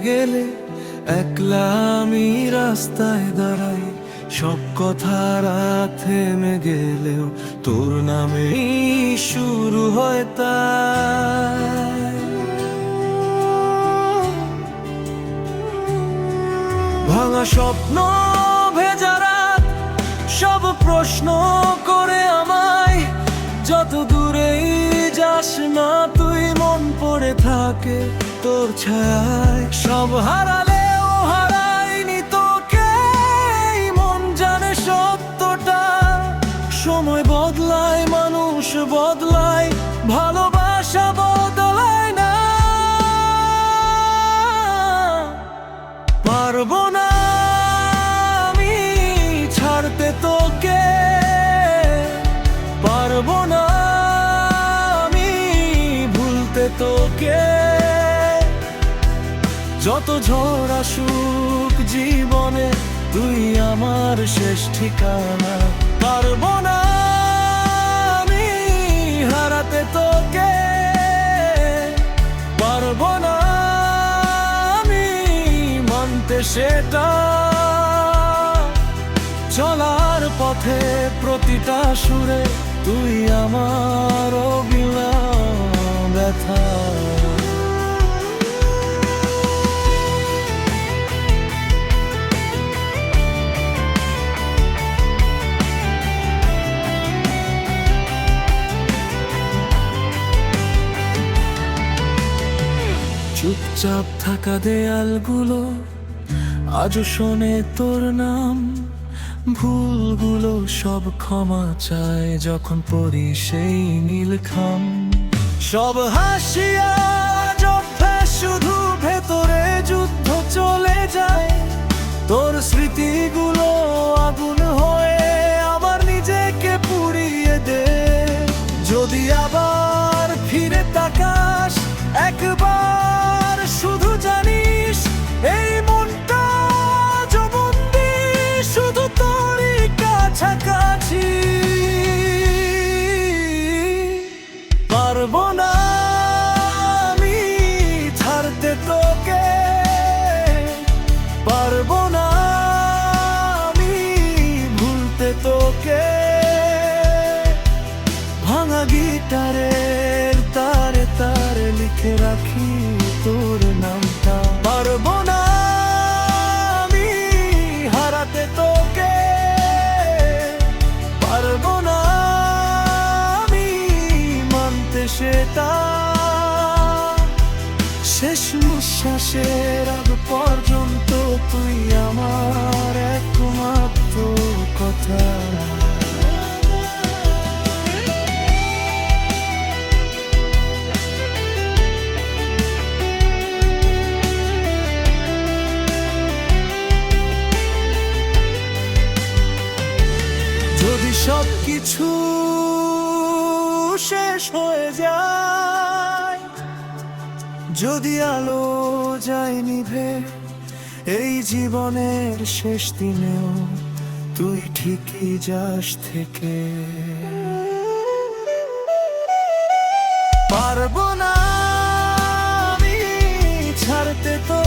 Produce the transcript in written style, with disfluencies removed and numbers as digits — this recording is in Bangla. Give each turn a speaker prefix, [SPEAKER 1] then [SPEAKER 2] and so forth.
[SPEAKER 1] গেলে একলা আমি রাস্তায় দাঁড়াই, সব কথা রাত থেমে গেলেও তোর নামে শুরু হয় তাই। ভাঙা স্বপ্ন, ভেজা রাত, সব প্রশ্ন করে আমায়, যত দূরেই যাস না তুই মন পড়ে থাকে তোর ছায়ায়। সব হারালেও হারাইনি তোকে, মন জানে সত্যটা। সময় বদলায়, মানুষ বদলায়, ভালোবাসা বদলায় না। পারবো না আমি ছাড়তে তোকে, পারবো না আমি ভুলতে তোকে। যত ঝড় আসুক জীবনে তুই আমার শেষ ঠিকানা। পারবো না আমি হারাতে তোকে, পারবো না আমি মানতে সেটা। চলার পথে প্রতিটা সুরে তুই আমার অবিরাম ব্যথা। চুপচাপ থাকা দেয়ালগুলো আজও শোনে তোর নাম। ভুলগুলো সব ক্ষমা চায় যখন পড়ি সেই নীলখাম। সব হাসিয়া শুধু ভেতরে যুদ্ধ চলে যায়। তোর স্মৃতিগুলো আগুন হয়ে আবার নিজেকে পুড়িয়ে দে। যদি আবার ফিরে তাকাস একবার, শুধু জানিস এই মনটা জবন্দি শুধু তোরই কাছাকাছি। পারবো না আমি ছাড়তে তোকে, পারবো না আমি ভুলতে তোকে। ভাঙা গিটারের তারে তারে লিখে রাখি তোর নামটা। পারবো না আমি হারাতে তোকে, পারবো না আমি মানতে সেটা। শেষ নিঃশ্বাসের আগ পর্যন্ত তুই আমার একমাত্র কথা। যদি সব কিছু শেষ হয়ে যায়, যদি আলো যায় নিভে এই জীবনের শেষ দিনেও তুই ঠিকই যাস থেকে। পারবো না আমি ছাড়তে তো